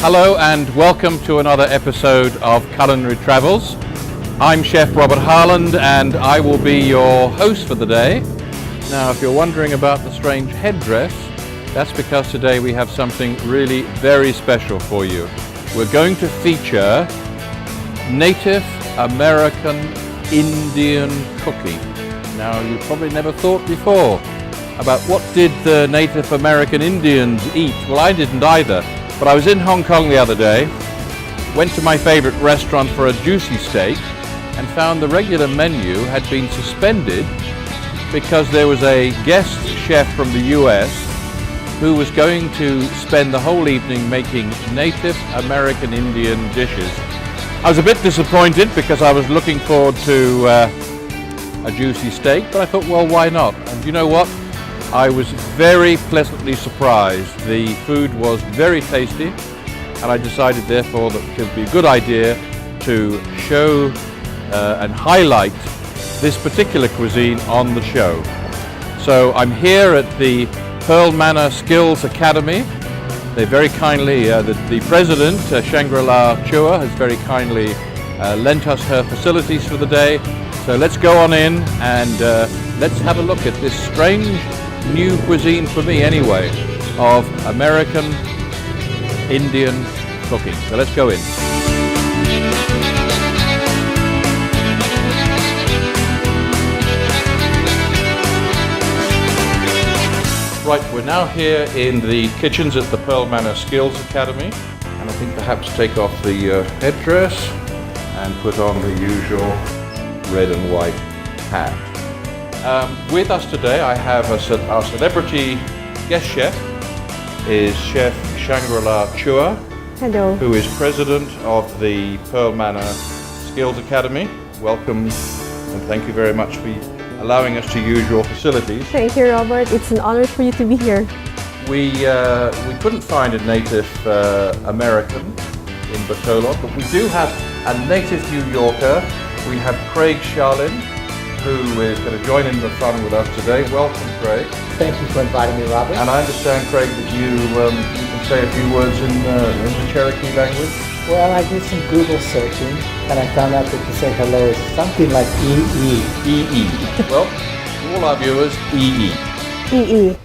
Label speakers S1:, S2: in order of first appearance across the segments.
S1: Hello and welcome to another episode of Culinary Travels. I'm Chef Robert Harland and I will be your host for the day. Now, if you're wondering about the strange headdress, that's because today we have something really very special for you. We're going to feature Native American Indian cooking. Now, you probably never thought before about what did the Native American Indians eat. Well, I didn't either. But I was in Hong Kong the other day, went to my favorite restaurant for a juicy steak, and found the regular menu had been suspended because there was a guest chef from the US who was going to spend the whole evening making Native American Indian dishes. I was a bit disappointed because I was looking forward to a juicy steak, but I thought, well, why not? And you know what? I was very pleasantly surprised. The food was very tasty, and I decided therefore that it would be a good idea to show and highlight this particular cuisine on the show. So I'm here at the Pearl Manor Skills Academy. They very kindly, the president, Shangri-La Chua, has very kindly lent us her facilities for the day. So let's go on in and let's have a look at this strange new cuisine, for me anyway, of American Indian cooking. So let's go in. Right, we're now here in the kitchens at the Pearl Manor Skills Academy, and I think perhaps take off the headdress and put on the usual red and white hat. With us today I have our celebrity guest chef is Chef Shangri-La Chua.
S2: Hello.
S1: Who is president of the Pearl Manor Skills Academy. Welcome and thank you very much for allowing us to use your facilities.
S2: Thank you, Robert. It's an honor for you to be here.
S1: We couldn't find a Native American in Batolo, but we do have a native New Yorker. We have Craig Charlin, who is going to join in the fun with us today. Welcome, Craig.
S3: Thank you for inviting me, Robert.
S1: And I understand, Craig, that you can say a few words in the Cherokee language.
S3: Well, I did some Google searching, and I found out that to say hello is something like E-E.
S1: E-E. Well, to all our viewers, E-E.
S2: E-E.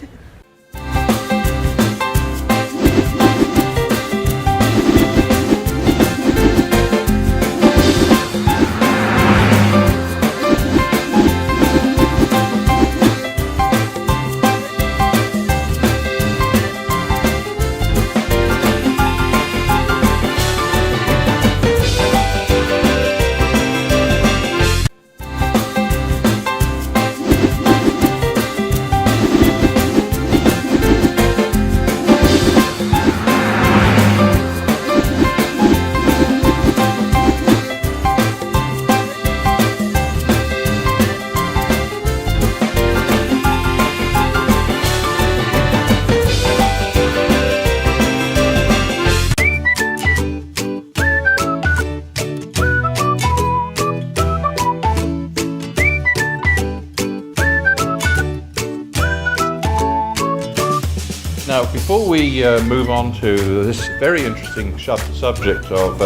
S2: Now, before we move on to this very interesting subject of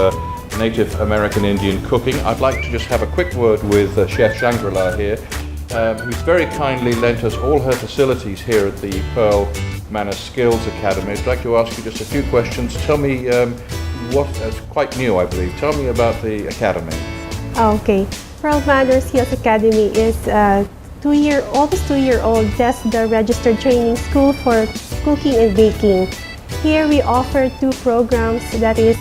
S2: Native American Indian cooking, I'd like to just have a quick word with Chef Shangri-La here, who's very kindly lent us all her facilities here at the Pearl Manor Skills Academy. I'd like to ask you just a few questions. Tell me it's quite new, I believe. Tell me about the academy. Okay. Pearl Manor Skills Academy is almost two-year-old TESDA registered training school for cooking and baking. Here we offer two programs, that is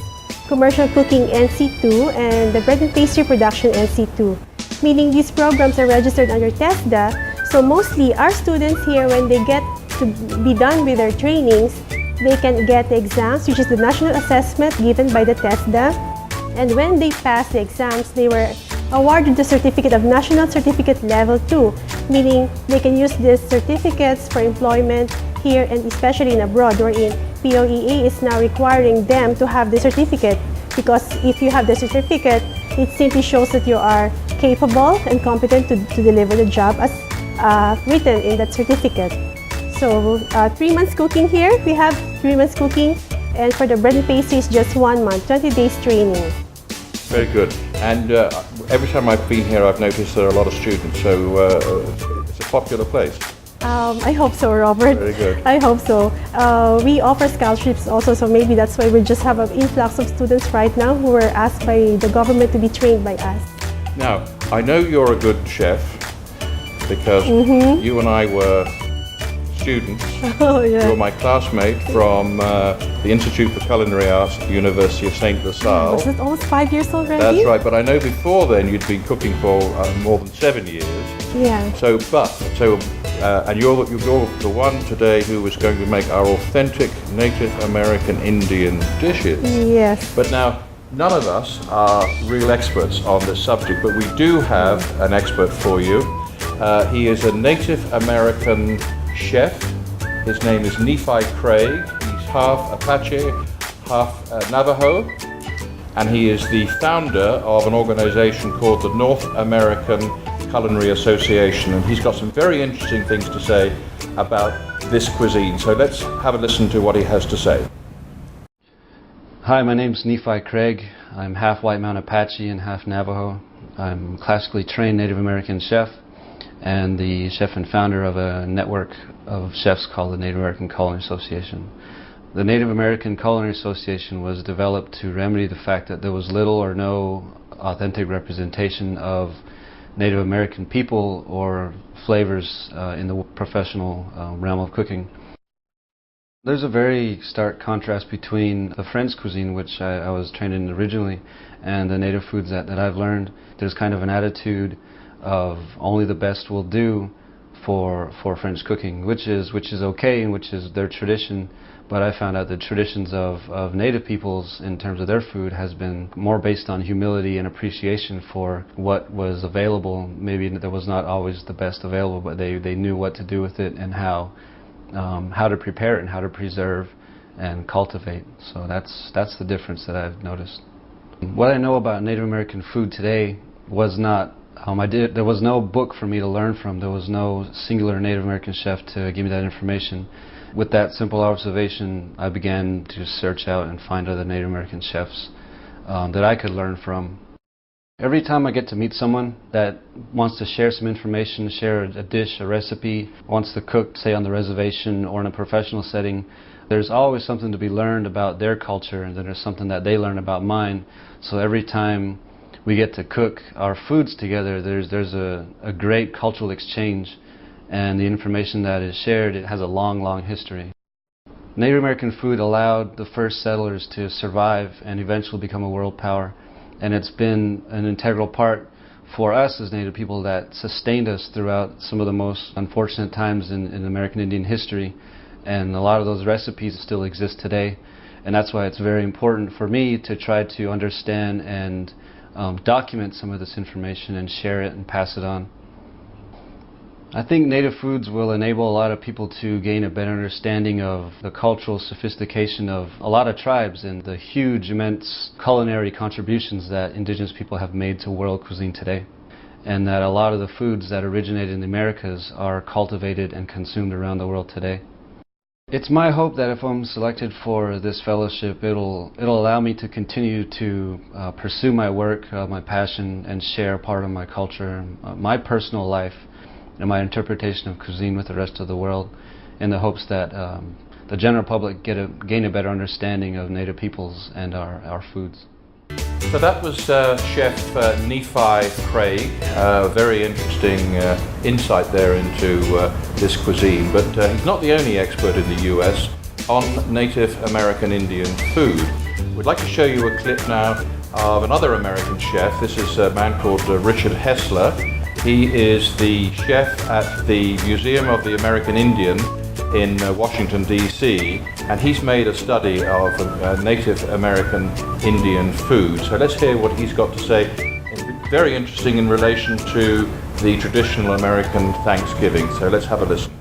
S2: Commercial Cooking NC2 and the Bread and Pastry Production NC2. Meaning these programs are registered under TESDA, so mostly our students here, when they get to be done with their trainings, they can get the exams, which is the national assessment given by the TESDA. And when they pass the exams, they were awarded the certificate of National Certificate Level 2, meaning they can use these certificates for employment here and especially in abroad, wherein POEA is now requiring them to have the certificate, because if you have the certificate, it simply shows that you are capable and competent to deliver the job as written in that certificate. So 3 months cooking here. We have 3 months cooking
S4: And for the bread and pastry, it's just 1 month, 20 days training.
S2: Very good. And every time I've been here, I've noticed there are a lot of students, so it's a popular place.
S4: I hope so, Robert.
S2: Very good.
S4: I hope so. We offer scholarships also, so maybe that's why we just have an influx of students right now who were asked by the government to be trained by us.
S2: Now, I know you're a good chef because you and I were students.
S4: Oh, yeah.
S2: You were my classmate from the Institute for Culinary Arts at the University of St. LaSalle.
S4: Was it almost 5 years already?
S2: That's right, but I know before then you'd been cooking for more than 7 years.
S4: Yeah.
S2: And you're the one today who is going to make our authentic Native American Indian dishes.
S4: Yes.
S2: But now, none of us are real experts on this subject, but we do have an expert for you. He is a Native American chef. His name is Nephi Craig. He's half Apache, half Navajo, and he is the founder of an organization called the North American Culinary Association, and he's got some very interesting things to say about this cuisine. So let's have a listen to what he has to say.
S5: Hi, my name's Nephi Craig. I'm half White Mountain Apache and half Navajo. I'm a classically trained Native American chef and the chef and founder of a network of chefs called the Native American Culinary Association. The Native American Culinary Association was developed to remedy the fact that there was little or no authentic representation of Native American people or flavors in the professional realm of cooking. There's a very stark contrast between the French cuisine, which I was trained in originally, and the native foods that I've learned. There's kind of an attitude of only the best will do for French cooking, which is okay and which is their tradition. But I found out the traditions of native peoples in terms of their food has been more based on humility and appreciation for what was available. Maybe there was not always the best available, but they knew what to do with it and how to prepare it and how to preserve and cultivate. So that's the difference that I've noticed. What I know about Native American food today was not there was no book for me to learn from. There was no singular Native American chef to give me that information. With that simple observation, I began to search out and find other Native American chefs that I could learn from. Every time I get to meet someone that wants to share some information, share a dish, a recipe, wants to cook, say on the reservation or in a professional setting, there's always something to be learned about their culture, and then there's something that they learn about mine. So every time we get to cook our foods together, there's a great cultural exchange, and the information that is shared, it has a long history. Native American food allowed the first settlers to survive and eventually become a world power, and it's been an integral part for us as Native people that sustained us throughout some of the most unfortunate times in American Indian history, and a lot of those recipes still exist today, and that's why it's very important for me to try to understand and document some of this information and share it and pass it on. I think native foods will enable a lot of people to gain a better understanding of the cultural sophistication of a lot of tribes and the huge, immense culinary contributions that indigenous people have made to world cuisine today, and that a lot of the foods that originated in the Americas are cultivated and consumed around the world today. It's my hope that if I'm selected for this fellowship, it'll allow me to continue to pursue my work, my passion, and share part of my culture, my personal life, and my interpretation of cuisine with the rest of the world, in the hopes that the general public gain a better understanding of Native peoples and our foods.
S2: So that was Chef Nephi Craig. Very interesting insight there into this cuisine. But he's not the only expert in the US on Native American Indian food. We'd like to show you a clip now of another American chef. This is a man called Richard Hessler. He is the chef at the Museum of the American Indian in Washington, D.C., and he's made a study of Native American Indian food. So let's hear what he's got to say. It's very interesting in relation to the traditional American Thanksgiving. So let's have a listen.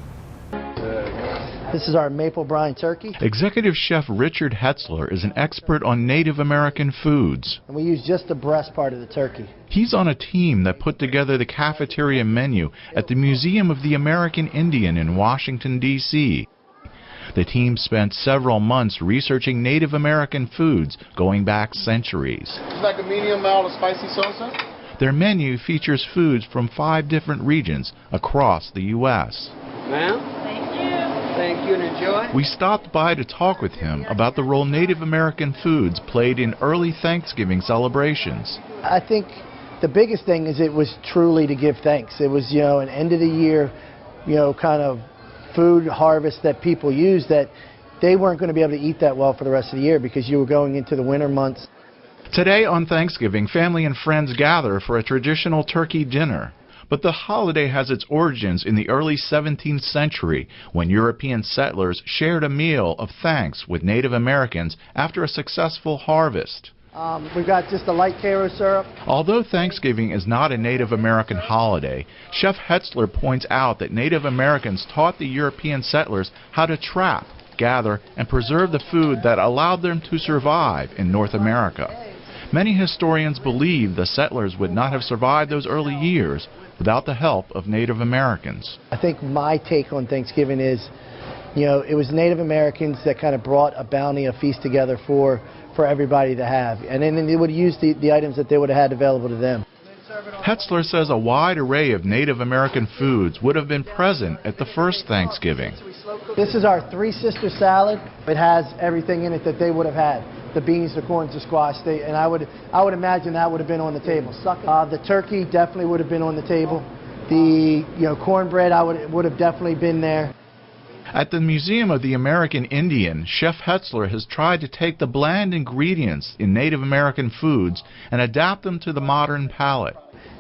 S6: This is our maple brine turkey.
S7: Executive Chef Richard Hetzler is an expert on Native American foods.
S6: And we use just the breast part of the turkey.
S7: He's on a team that put together the cafeteria menu at the Museum of the American Indian in Washington, D.C. The team spent several months researching Native American foods going back centuries.
S8: It's like a medium mild of spicy salsa.
S7: Their menu features foods from 5 different regions across the U.S.
S9: Ma'am? Thank you. Thank you and enjoy.
S7: We stopped by to talk with him about the role Native American foods played in early Thanksgiving celebrations.
S6: I think the biggest thing is it was truly to give thanks. It was, an end of the year, kind of food harvest that people used that they weren't going to be able to eat that well for the rest of the year because you were going into the winter months.
S7: Today on Thanksgiving, family and friends gather for a traditional turkey dinner. But the holiday has its origins in the early 17th century when European settlers shared a meal of thanks with Native Americans after a successful harvest.
S6: We've got just a light Karo syrup.
S7: Although Thanksgiving is not a Native American holiday, Chef Hetzler points out that Native Americans taught the European settlers how to trap, gather, and preserve the food that allowed them to survive in North America. Many historians believe the settlers would not have survived those early years without the help of Native Americans.
S6: I think my take on Thanksgiving is, it was Native Americans that kind of brought a bounty, a feast together for everybody to have. And then they would use the items that they would have had available to them.
S7: Hetzler says a wide array of Native American foods would have been present at the first Thanksgiving.
S6: This is our Three Sister salad. It has everything in it that they would have had. The beans, the corn, the squash, and I would imagine that would have been on the table. The turkey definitely would have been on the table. The cornbread would have definitely been there.
S7: At the Museum of the American Indian, Chef Hetzler has tried to take the bland ingredients in Native American foods and adapt them to the modern palate.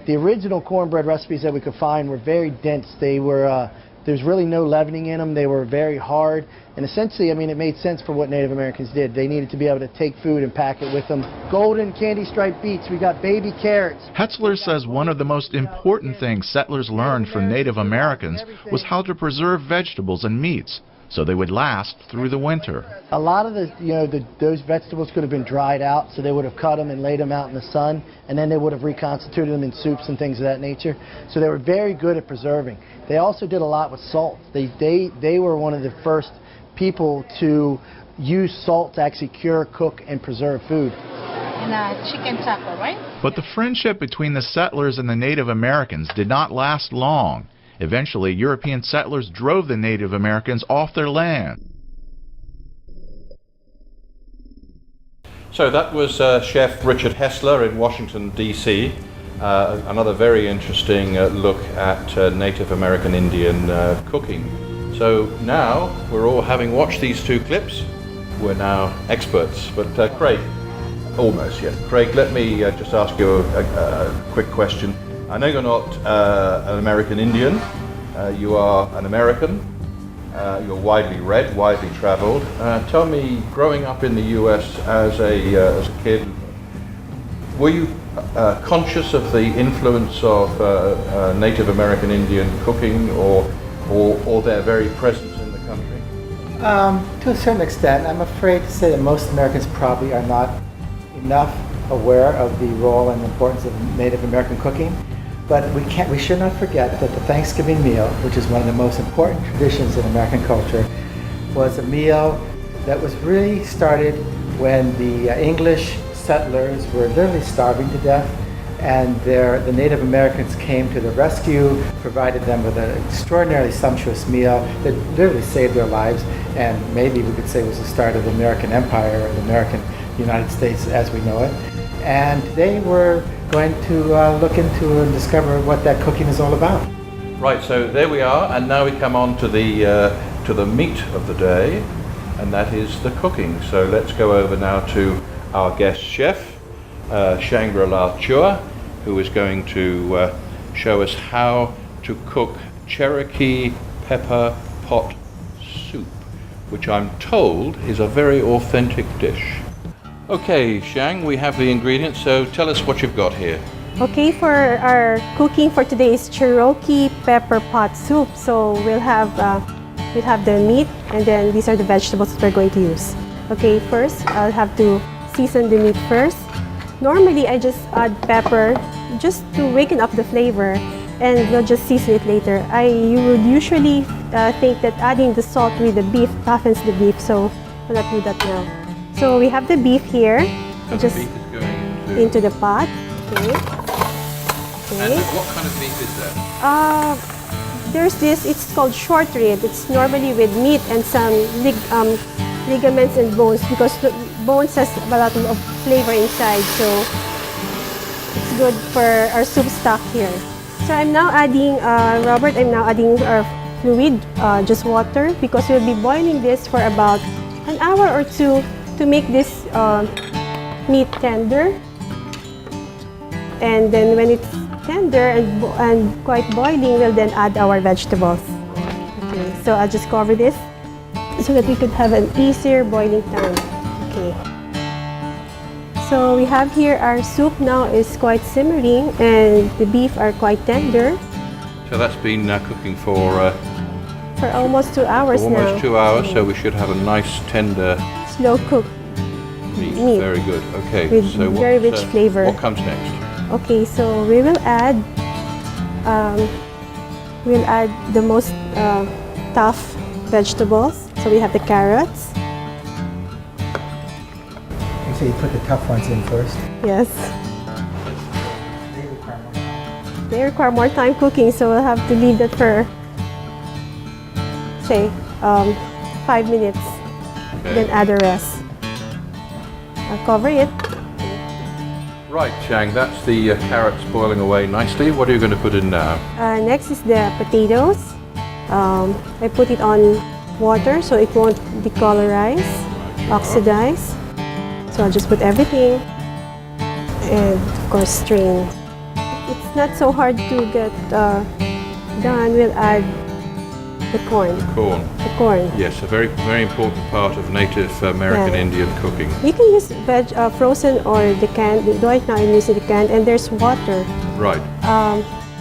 S6: The original cornbread recipes that we could find were very dense. They were there's really no leavening in them. They were very hard. And essentially, it made sense for what Native Americans did. They needed to be able to take food and pack it with them. Golden candy striped beets. We got baby carrots.
S7: Hetzler says one of the most important things settlers learned from Native Americans was how to preserve vegetables and meats so they would last through the winter.
S6: A lot of those vegetables could have been dried out, so they would have cut them and laid them out in the sun, and then they would have reconstituted them in soups and things of that nature. So they were very good at preserving. They also did a lot with salt. They were one of the first people to use salt to actually cure, cook, and preserve food.
S10: And chicken taco, right?
S7: But the friendship between the settlers and the Native Americans did not last long. Eventually, European settlers drove the Native Americans off their land.
S2: So that was Chef Richard Hetzler in Washington, D.C. Another very interesting look at Native American Indian cooking. So now, we're all having watched these 2 clips, we're now experts. But Craig, almost, yes. Craig, let me just ask you a quick question. I know you're not an American Indian. You are an American. You're widely read, widely traveled. Tell me, growing up in the U.S. as a kid, were you conscious of the influence of Native American Indian cooking, or their very presence in the country?
S3: To a certain extent. I'm afraid to say that most Americans probably are not enough aware of the role and importance of Native American cooking. But we should not forget that the Thanksgiving meal, which is one of the most important traditions in American culture, was a meal that was really started when the English settlers were literally starving to death, and the Native Americans came to the rescue, provided them with an extraordinarily sumptuous meal that literally saved their lives, and maybe we could say was the start of the American Empire, or the American United States as we know it. And they were going to look into and discover what that cooking is all about.
S2: Right, so there we are, and now we come on to the meat of the day, and that is the cooking. So let's go over now to our guest chef, Shangri-La Chua, who is going to show us how to cook Cherokee pepper pot soup, which I'm told is a very authentic dish. Okay, Shang, we have the ingredients, so tell us what you've got here.
S4: Okay, for our cooking for today is Cherokee pepper pot soup. So we'll have the meat, and then these are the vegetables that we're going to use. Okay, first I'll have to season the meat first. Normally I just add pepper just to waken up the flavor, and we'll just season it later. I would usually think that adding the salt with the beef toughens the beef, so we'll not do that now. So we have the beef here.
S2: So
S4: Just
S2: the beef is going
S4: into the pot. Okay.
S2: And what kind of beef is that?
S4: There's this, it's called short rib. It's normally with meat and some ligaments and bones, because the bones has a lot of flavor inside, so it's good for our soup stock here. So I'm now adding, Robert, I'm now adding our fluid, just water, because we'll be boiling this for about an hour or two to make this meat tender. And then when it's tender and quite boiling, we'll then add our vegetables. Okay, so I'll just cover this so that we could have an easier boiling time. Okay. So we have here our soup now is quite simmering and the beef are quite tender.
S2: So that's been cooking for
S4: Almost 2 hours now.
S2: almost 2 hours, so we should have a nice tender
S4: Slow cook meat.
S2: Very good. Okay,
S4: With
S2: so
S4: very rich flavor.
S2: What comes next?
S4: Okay, so we will add the most tough vegetables. So we have the carrots.
S3: You say you put the tough ones in first.
S4: Yes. They require more time cooking, so we'll have to leave that for, say, 5 minutes.
S2: Okay.
S4: Then add the rest. I'll cover it.
S2: Right, Chang, that's the carrots boiling away nicely. What are you going to put in now?
S4: Next is the potatoes. I put it on water so it won't decolorize, oxidize. So I'll just put everything and of course strain. It's not so hard to get done. We'll add the corn.
S2: Corn.
S4: The corn.
S2: Yes, a very, very important part of Native American Indian cooking.
S4: You can use frozen or the canned. Right now I'm using the canned, and there's water.
S2: Right.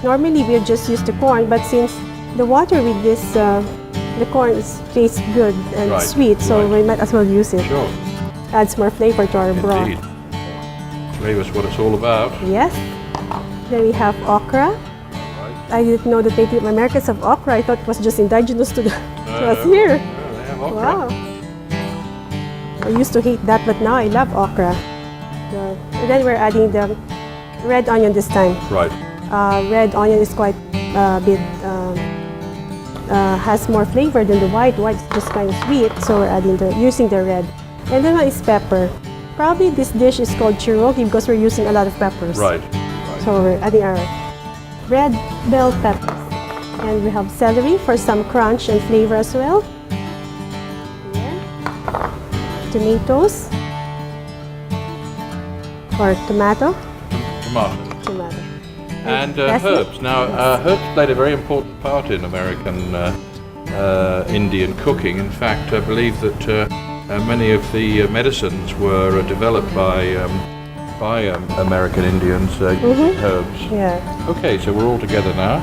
S4: Normally we'll just use the corn, but since the water with this, the corn tastes good and sweet, so we might as well use it.
S2: Sure.
S4: Adds more flavor to our broth.
S2: Indeed. Flavor's what it's all about.
S4: Yes. Then we have okra. I didn't know that Native Americans have okra. I thought it was just indigenous to us here.
S2: They have okra.
S4: Wow. I used to hate that, but now I love okra. And then we're adding the red onion this time.
S2: Right.
S4: Red onion is quite a bit, has more flavor than the white. White is just kind of sweet, so we're adding using the red. And then one is pepper. Probably this dish is called Cherokee because we're using a lot of peppers.
S2: Right.
S4: So we're adding our red bell peppers. And we have celery for some crunch and flavor as well. Here. Tomatoes. Or tomato.
S2: Tomato. And herbs. Now, herbs played a very important part in American Indian cooking. In fact, I believe that many of the medicines were developed by American Indians using herbs.
S4: Yeah.
S2: Okay, so we're all together now.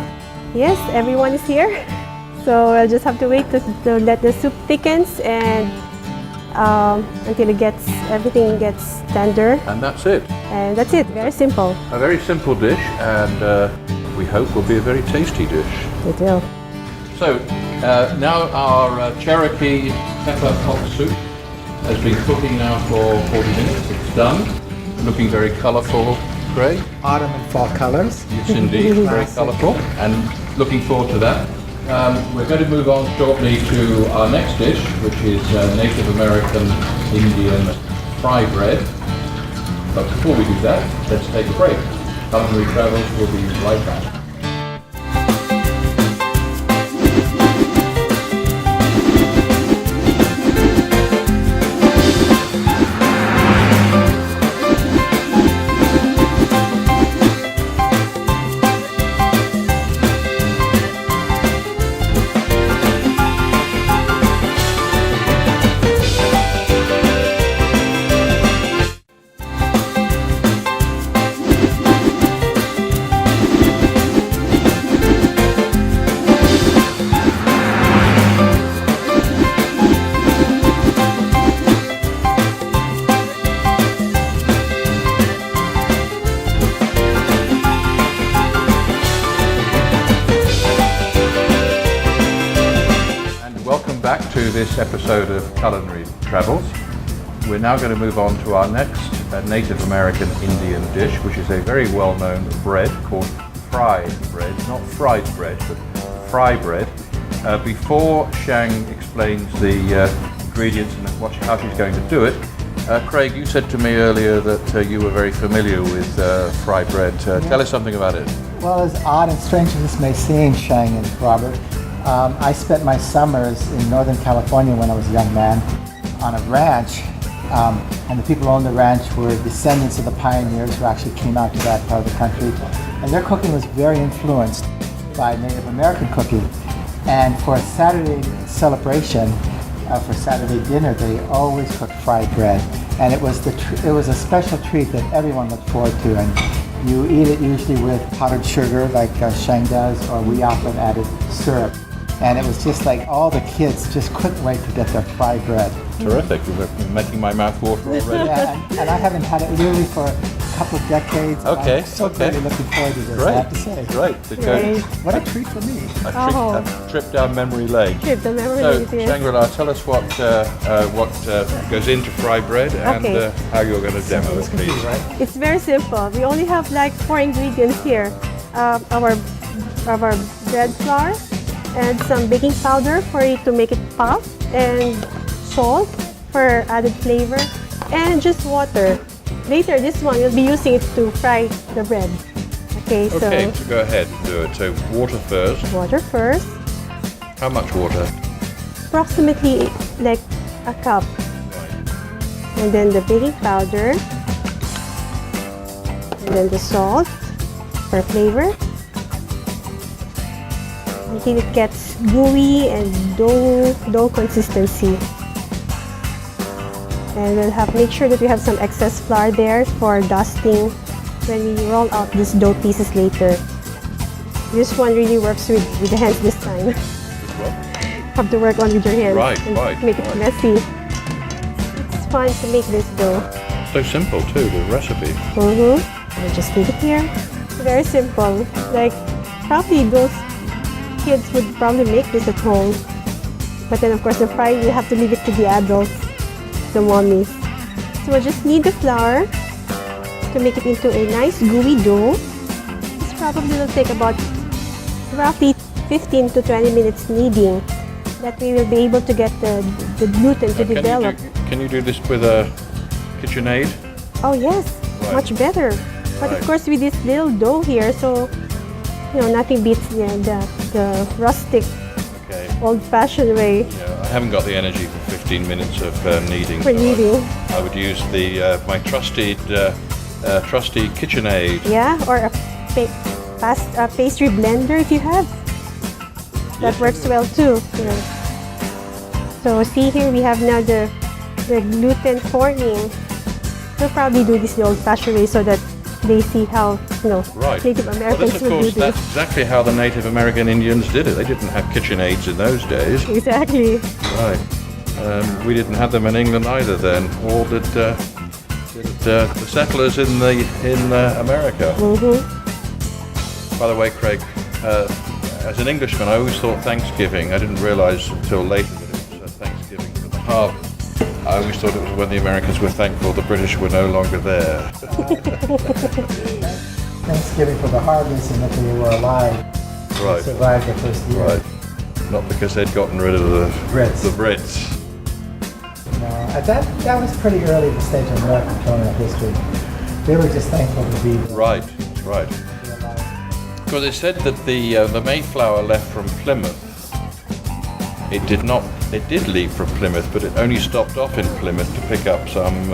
S4: Yes, everyone is here. So I'll just have to wait to let the soup thickens and until everything gets tender.
S2: And that's it.
S4: And that's it. Very simple.
S2: A very simple dish, and we hope will be a very tasty dish.
S4: It will.
S2: So now our Cherokee pepper pot soup has been cooking now for 40 minutes. It's done. Looking very colourful, Craig.
S3: Autumn and fall colors.
S2: Yes, indeed. Very colourful, and looking forward to that. We're going to move on shortly to our next dish, which is Native American Indian fry bread. But before we do that, let's take a break. Culinary Travels will be right back. this episode of Culinary Travels. We're now going to move on to our next Native American Indian dish, which is a very well-known bread called fry bread. Not fried bread, but fry bread. Before Shang explains the ingredients and how she's going to do it, Craig, you said to me earlier that you were very familiar with fry bread. Tell us something about it.
S3: Well, as odd and strange as this may seem, Shang and Robert, I spent my summers in Northern California when I was a young man on a ranch, and the people who owned the ranch were descendants of the pioneers who actually came out to that part of the country, and their cooking was very influenced by Native American cooking. And for a Saturday celebration, for Saturday dinner, they always cooked fried bread, and it was a special treat that everyone looked forward to. And you eat it usually with powdered sugar, like Shang does, or we often added syrup. And it was just like all the kids just couldn't wait to get their fried bread.
S2: Terrific. You're making my mouth water already.
S3: Yeah, and I haven't had it really for a couple of decades.
S2: Okay.
S3: I'm so really looking forward to this,
S2: Great.
S3: I have to say.
S2: Great.
S3: What a treat for me.
S2: A trip down memory lane.
S4: Trip down memory
S2: So,
S4: lane, yes.
S2: Shangri-La, tell us what goes into fry bread and
S4: Okay.
S2: how you're going to demo it, please.
S4: It's very simple. We only have like 4 ingredients here. Our bread flour and some baking powder for it to make it puff, and salt for added flavor, and just water. Later, this one you'll be using it to fry the bread. Okay,
S2: So go ahead and do it. So water first.
S4: Water first,
S2: How much water?
S4: approximately like a cup, and then the baking powder, and then the salt for flavor, until it gets gooey and dough consistency. And we'll make sure that we have some excess flour there for dusting when we roll out these dough pieces later. This one really works with the hands this time. Have to work on with your hands.
S2: Right.
S4: Make it messy. It's fun to make this dough.
S2: So simple too, the recipe.
S4: I just leave it here. Very simple. Like probably those kids would probably make this at home. But then of course the frying, you have to leave it to the adults, the mommies. So we'll just knead the flour to make it into a nice gooey dough. This probably will take about roughly 15 to 20 minutes kneading. That way we'll be able to get the gluten to develop.
S2: Can you do this with a KitchenAid?
S4: Oh yes, much better. But of course with this little dough here, so nothing beats the rustic, old-fashioned way.
S2: Yeah, I haven't got the energy for 15 minutes of kneading.
S4: For kneading.
S2: I would use my trusty KitchenAid.
S4: Yeah, or a pastry blender if you have. That works well too. So see here we have now the gluten forming. We'll probably do this the old-fashioned way so that they see how Native Americans would do this.
S2: That's exactly how the Native American Indians did it. They didn't have KitchenAids in those days.
S4: Exactly.
S2: Right. We didn't have them in England either then. Or did the settlers in America. By the way, Craig, as an Englishman, I always thought Thanksgiving. I didn't realize until later that it was Thanksgiving for the harvest. I always thought it was when the Americans were thankful the British were no longer there.
S3: Thanksgiving for the harvest and that they were alive.
S2: Right.
S3: Survived the first year.
S2: Right. Not because they'd gotten rid of the Brits.
S3: No, that was pretty early in the stage of American colonial history. They were just thankful to be there.
S2: Right. Because it said that the Mayflower left from Plymouth. It did leave from Plymouth, but it only stopped off in Plymouth to pick up some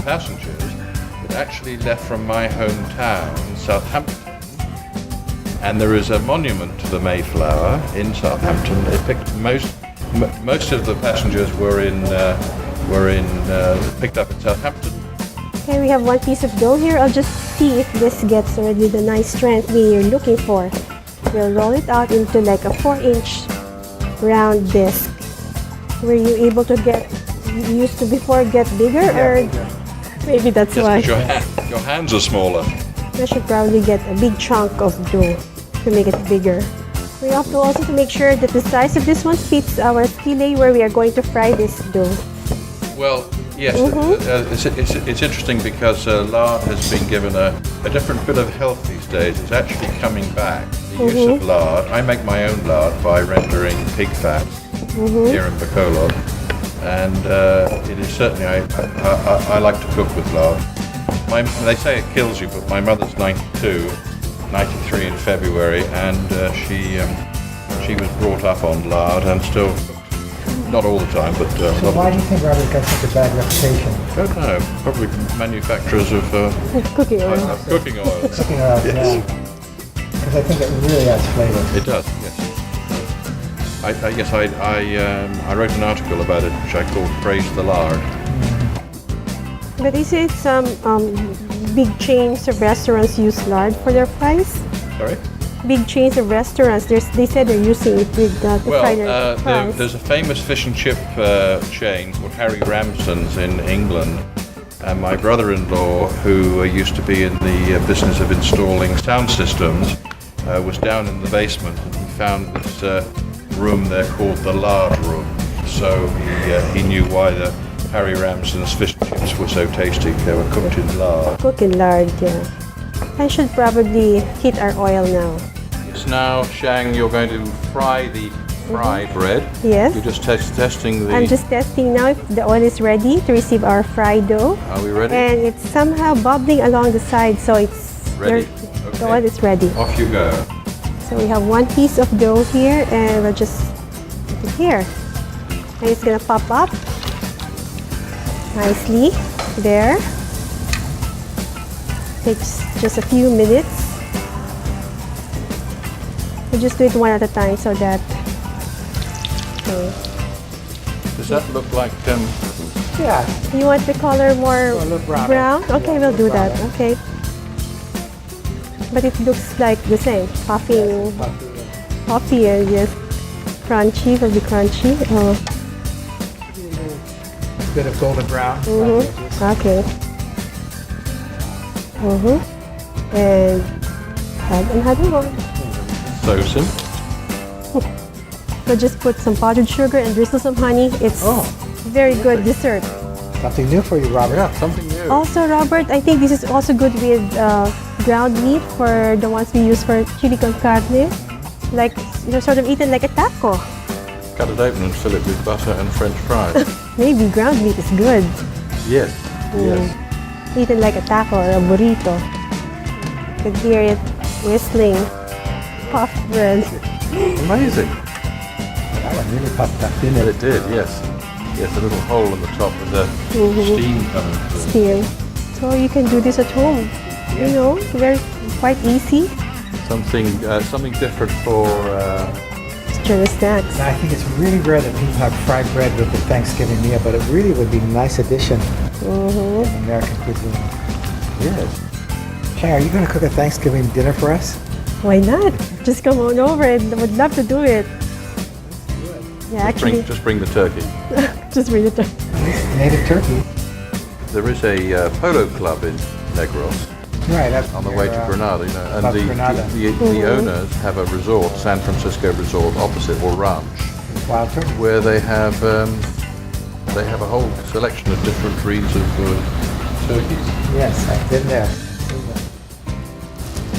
S2: passengers. It actually left from my hometown, Southampton, and there is a monument to the Mayflower in Southampton. It picked most of the passengers were picked up in Southampton.
S4: Okay, we have one piece of dough here. I'll just see if this gets already the nice strength we're looking for. We'll roll it out into like a 4-inch round disc. Were you able to get used to before get bigger, or maybe that's why?
S2: Your hands are smaller.
S4: I should probably get a big chunk of dough to make it bigger. We have to also to make sure that the size of this one fits our fillet where we are going to fry this dough.
S2: Well, yes, it's interesting because lard has been given a different bit of health these days. It's actually coming back. The use of lard. I make my own lard by rendering pig fat here in Bacolod, and it is certainly I like to cook with lard. They say it kills you, but my mother's 92. 93 in February, and she was brought up on lard and still, not all the time, but
S3: So why do you think Robert got such a bad reputation?
S2: I don't know, probably manufacturers of
S4: Cooking oil.
S2: cooking oil.
S3: Cooking oil,
S2: Yes.
S3: Because I think it really adds flavor.
S2: It does, yes. I wrote an article about it which I called Praise the Lard.
S4: But is it some big chains of restaurants use lard for their fries?
S2: Sorry?
S4: Big chains of restaurants, they said they're using it with to fry their fries.
S2: There's a famous fish and chip chain called Harry Ramsden's in England. And my brother-in-law, who used to be in the business of installing sound systems, was down in the basement and he found this room there called the lard room. So he knew why the Harry Ramsden's fish and chips were so tasty. They were cooked in lard.
S4: Cooked in lard, yeah. I should probably heat our oil now.
S2: Yes, now, Shang, you're going to fry the fried bread.
S4: Yes.
S2: You're just testing the...
S4: I'm just testing now if the oil is ready to receive our fried dough.
S2: Are we ready?
S4: And it's somehow bubbling along the side, so it's
S2: Ready.
S4: The oil is ready.
S2: Off you go.
S4: So we have one piece of dough here, and we'll just put it here. And it's gonna pop up nicely there. Takes just a few minutes. We just do it one at a time so that. Okay.
S2: Does that look like
S3: Yeah.
S4: You want the color more
S3: A little browner.
S4: brown? Okay,
S3: Yeah,
S4: we'll do
S3: browner.
S4: that. Okay. But it looks like the same. Puffy, yes. Crunchy, will be crunchy. Oh.
S3: Bit of golden brown.
S4: Okay. And add another one.
S2: so simple?
S4: So just put some powdered sugar and drizzle some honey. It's very good dessert.
S3: Something new for you, Robert.
S2: Yeah, something new.
S4: Also, Robert, I think this is also good with ground meat for the ones we use for chili con carne. Like, sort of eaten like a taco.
S2: Cut it open and fill it with butter and French fries.
S4: Maybe ground meat is good.
S2: Yes, yes.
S4: Eaten like a taco or a burrito. You could hear it whistling. Puffed bread.
S2: Amazing.
S3: That one really puffed up, didn't
S2: But
S3: it?
S2: it did, yes. Yes, a little hole in the top with the steam coming through.
S4: Steam. So you can do this at home. You know, very quite easy.
S2: Something different for
S4: During the snacks.
S3: Now, I think it's really rare that people have fried bread with the Thanksgiving meal, but it really would be a nice addition in American cuisine.
S2: yes.
S3: Shang, are you going to cook a Thanksgiving dinner for us?
S4: Why not? Just come on over and I would love to do it. Yeah, actually,
S2: Just bring the turkey.
S4: just read it.
S3: Native turkey.
S2: There is a polo club in Negros
S3: Right. That's
S2: on the way to Granada, you know, and
S3: Club Granada.
S2: the owners have a resort, San Francisco resort opposite, or ranch,
S3: Wild turkey.
S2: where they have a whole selection of different breeds of turkeys.
S3: Yes, I've been there.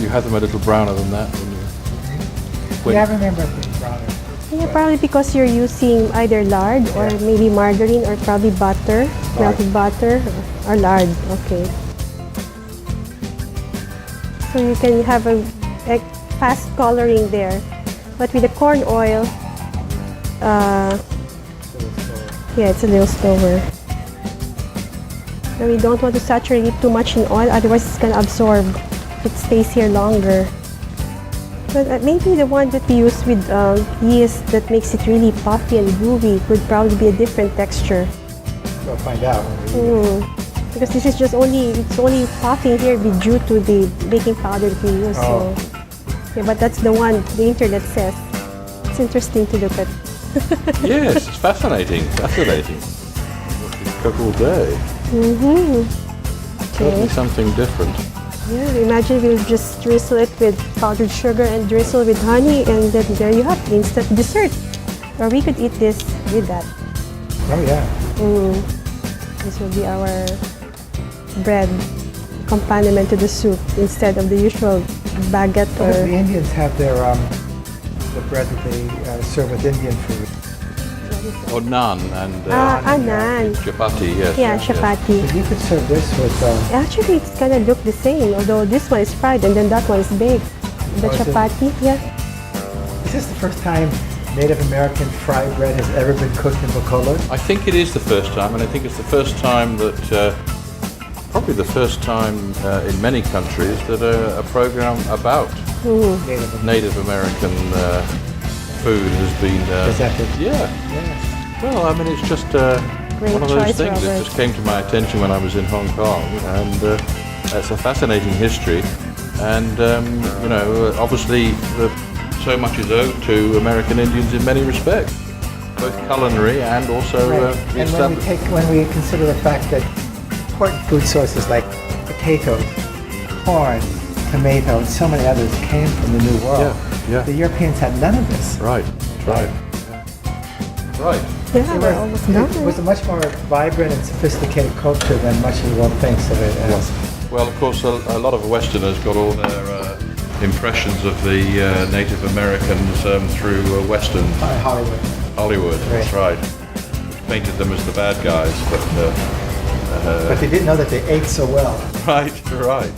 S2: You had them a little browner than that, didn't you?
S3: Yeah, I remember it being browner.
S4: Yeah, probably because you're using either lard or maybe margarine or probably butter, melted butter or lard. Okay. So you can have a fast coloring there, but with the corn oil, yeah, it's a little slower. And we don't want to saturate it too much in oil, otherwise it's gonna absorb. It stays here longer. But maybe the one that we use with yeast that makes it really puffy and gooey would probably be a different texture.
S3: We'll find out. When we
S4: Because this is just it's only puffing here due to the baking powder that we use. So, yeah, but that's the one the internet says. It's interesting to look at.
S2: Yes, it's fascinating. Fascinating. You could cook all day. Certainly
S4: Okay.
S2: something different.
S4: Yeah, imagine we'll just drizzle it with powdered sugar and drizzle with honey, and then there you have instant dessert. Or we could eat this with that.
S3: Oh yeah.
S4: This will be our bread accompaniment to the soup instead of the usual baguette
S3: Well, the
S4: or...
S3: Indians have their the bread that they serve with Indian food.
S2: Or naan and
S4: naan.
S2: chapati, yes.
S4: Yeah,
S2: yes,
S4: chapati.
S3: But you could serve this with.
S4: Actually, it's gonna look the same, although this one is fried and then that one is baked. The
S3: Oh, is it?
S4: chapati, yeah.
S3: Is this the first time Native American fried bread has ever been cooked in Bacolod?
S2: I think it is the first time, and I think it's the first time that, probably the first time in many countries that a program about Native American food has been
S3: Presented.
S2: Yeah.
S3: Yes.
S2: Well, I mean, it's just
S4: Great
S2: one of those
S4: choice,
S2: things that
S4: Robert.
S2: just came to my attention when I was in Hong Kong, and it's a fascinating history. And you know, obviously, so much is owed to American Indians in many respects, both culinary and also
S3: Right.
S2: the
S3: And
S2: establishment.
S3: when we consider the fact that important food sources like potatoes, corn, tomato, and so many others came from the New World,
S2: Yeah.
S3: the Europeans had none of this.
S2: Right. Right. Right.
S4: Yeah, we're almost done.
S3: It was a much more vibrant and sophisticated culture than much of the world thinks of it as.
S2: Well, of course, a lot of Westerners got all their impressions of the Native Americans through Western
S3: Hollywood.
S2: Hollywood. That's right. Painted them as the bad guys, but
S3: But they didn't know that they ate so well.
S2: right, right.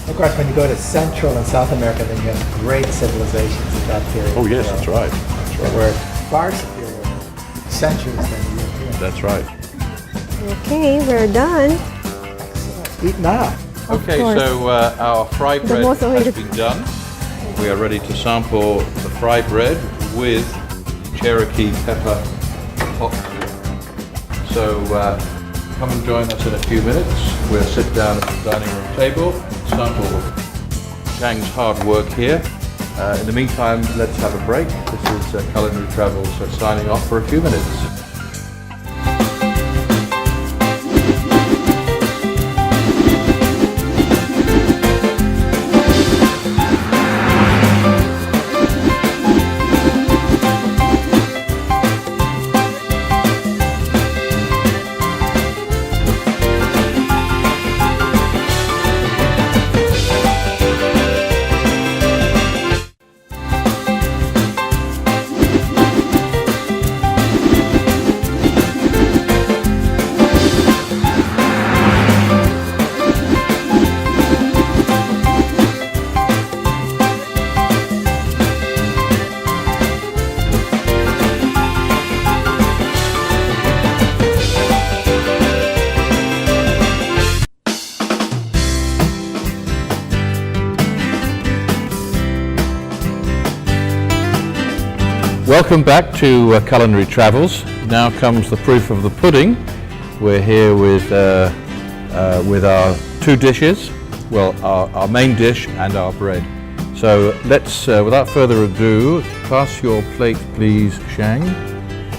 S3: Of course, when you go to Central and South America, then you have great civilizations at that period.
S2: Oh yes,
S3: as well,
S2: that's right. That's
S3: That
S2: right.
S3: were far superior centuries than the Europeans.
S2: That's right.
S4: Okay, we're done.
S3: Eat now.
S2: Okay,
S4: course.
S2: so our fried
S4: The
S2: bread
S4: most
S2: has
S4: awaited.
S2: been done. We are ready to sample the fried bread with Cherokee pepper pot soup. So come and join us in a few minutes. We'll sit down at the dining room table, sample Chang's hard work here. In the meantime, let's have a break. This is Culinary Travels signing off for a few minutes. Welcome back to Culinary Travels. Now comes the proof of the pudding. We're here with our two dishes, well, our main dish and our bread. So let's, without further ado, pass your plate please, Shang,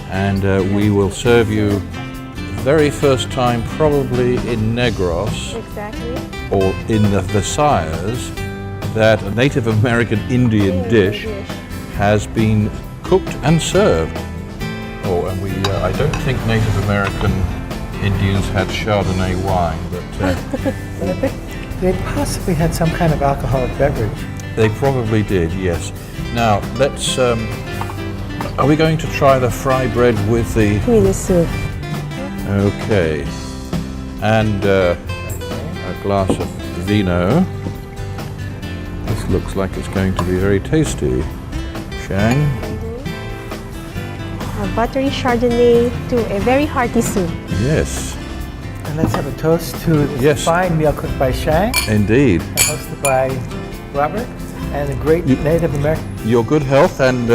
S2: and we will serve you the very first time probably in Negros
S4: Exactly.
S2: or in the Visayas that a Native American Indian dish has been cooked and served. Oh, and I don't think Native American Indians had Chardonnay wine, but
S3: They possibly had some kind of alcoholic beverage.
S2: they probably did, yes. Now, let's, are we going to try the fry bread with the,
S4: With the soup.
S2: okay, and a glass of vino. This looks like it's going to be very tasty. Shang?
S4: A buttery Chardonnay to a very hearty soup.
S2: Yes,
S3: And let's have a toast to this
S2: Yes.
S3: fine meal cooked by Shang
S2: indeed.
S3: and hosted by Robert and the great Native American.
S2: Your good health, and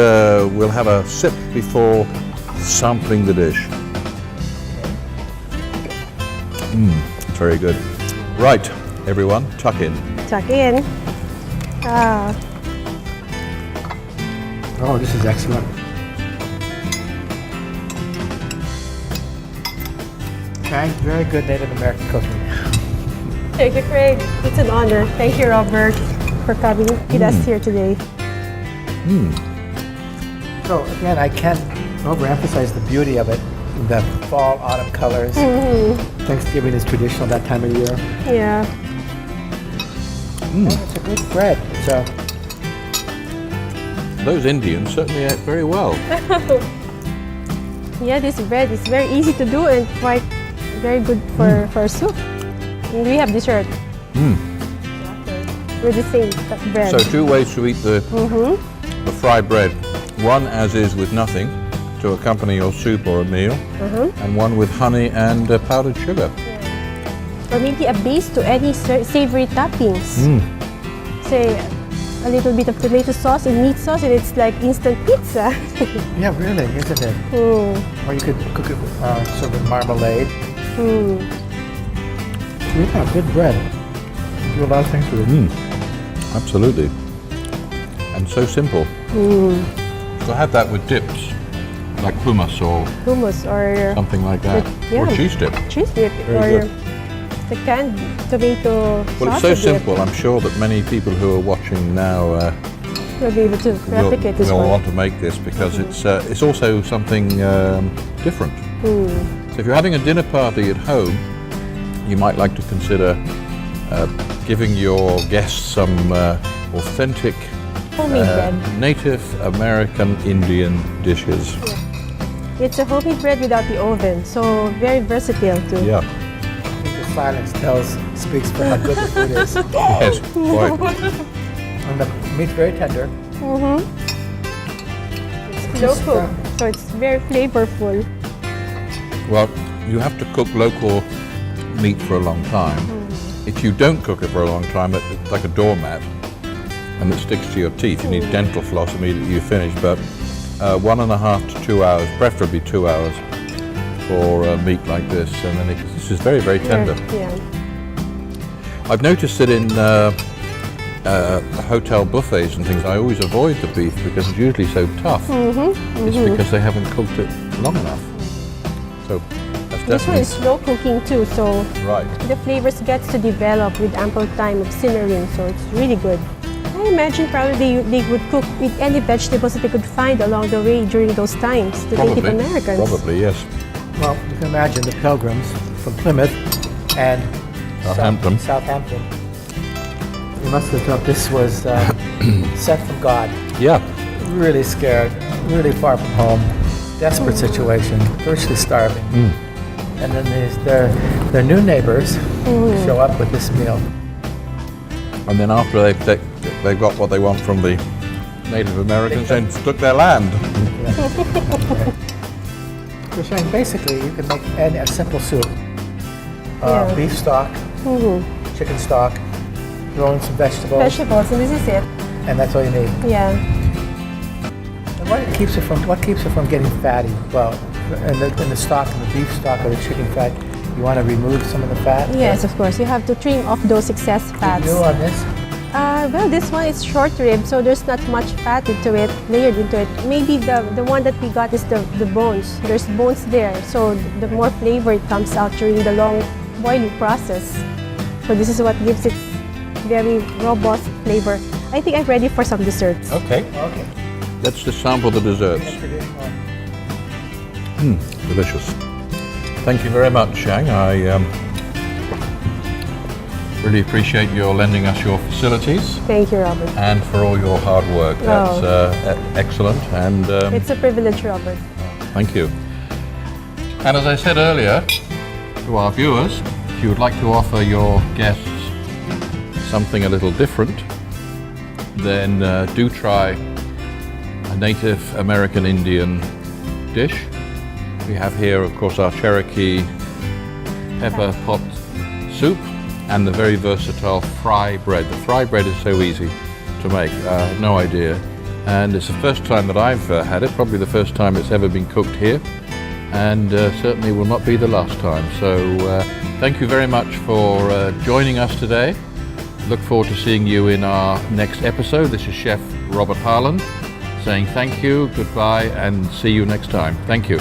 S2: we'll have a sip before sampling the dish. Very good. Right, everyone, tuck in.
S4: Tuck in. Ah,
S3: Oh, this is excellent. Shang, very good Native American cooking.
S4: Thank you, Craig. It's an honor. Thank you, Robert, for coming with us here today.
S3: So again, I can't overemphasize the beauty of it. The fall, autumn colors. Thanksgiving is traditional that time of year.
S4: Yeah.
S3: And it's a good bread. So
S2: Those Indians certainly ate very well.
S4: Yeah, this bread is very easy to do and quite very good for soup. And we have dessert. With the same bread.
S2: So 2 ways to eat the fried bread. One as is with nothing to accompany your soup or a meal, and one with honey and powdered sugar.
S4: Or maybe a base to any savory toppings. Say a little bit of tomato sauce and meat sauce, and it's like instant pizza.
S3: yeah, really, isn't it? Or you could cook it serve with marmalade. Yeah, good bread. Do a lot of things with it.
S2: Absolutely. And so simple. So have that with dips, like hummus or something like that. Or cheese dip.
S4: Cheese dip.
S2: Very
S4: or
S2: good.
S4: the canned tomato
S2: Well, it's so simple. I'm sure that many people who are watching now
S4: will be able to replicate this
S2: will
S4: one.
S2: want to make this because it's also something different. So if you're having a dinner party at home, you might like to consider giving your guests some authentic
S4: Homemade bread.
S2: Native American Indian dishes.
S4: It's a homemade bread without the oven, so very versatile too.
S2: Yeah.
S3: I think the silence speaks for how good the food is.
S2: Yes, quite.
S3: And the meat's very tender.
S4: It's slow cooked, so it's very flavorful.
S2: Well, you have to cook local meat for a long time. If you don't cook it for a long time, it's like a doormat and it sticks to your teeth. You need dental floss immediately you finish, but 1.5 to 2 hours, preferably 2 hours for meat like this, and then this is very, very tender.
S4: Yeah.
S2: I've noticed that in hotel buffets and things, I always avoid the beef because it's usually so tough. It's because they haven't cooked it long enough. So that's
S4: This one
S2: definitely
S4: is slow cooking too, so
S2: right.
S4: the flavors gets to develop with ample time of simmering, so it's really good. I imagine probably they would cook with any vegetables that they could find along the way during those times, the Native Americans.
S2: Probably, yes.
S3: Well, you can imagine the Pilgrims from Plymouth and Southampton. You must have thought this was sent from God.
S2: Yeah.
S3: Really scared, really far from home, desperate situation, virtually starving. And then their new neighbors show up with this meal.
S2: And then after they've got what they want from the Native Americans, then took their land.
S3: So Shane, basically you can make a simple soup. Beef stock, chicken stock, throw in some vegetables.
S4: Vegetables, and this is it.
S3: And that's all you need.
S4: Yeah.
S3: And what keeps it from getting fatty? Well, in the stock, in the beef stock or the chicken fat, you want to remove some of the fat?
S4: Yes, of course. You have to trim off those excess fats.
S3: You do on this?
S4: Well, this one is short rib, so there's not much fat into it, layered into it. Maybe the one that we got is the bones. There's bones there, so the more flavor it comes out during the long boiling process. So this is what gives it very robust flavor. I think I'm ready for some desserts.
S2: Okay. Let's just sample the desserts. Delicious. Thank you very much, Shang. I really appreciate your lending us your facilities.
S4: Thank you, Robert.
S2: And for all your hard work. That's excellent. And
S4: it's a privilege, Robert.
S2: Thank you. And as I said earlier to our viewers, if you would like to offer your guests something a little different, then do try a Native American Indian dish. We have here, of course, our Cherokee pepper pot soup and the very versatile fry bread. The fry bread is so easy to make, I had no idea. And it's the first time that I've had it, probably the first time it's ever been cooked here, and certainly will not be the last time. So thank you very much for joining us today. Look forward to seeing you in our next episode. This is Chef Robert Harland saying thank you, goodbye, and see you next time. Thank you.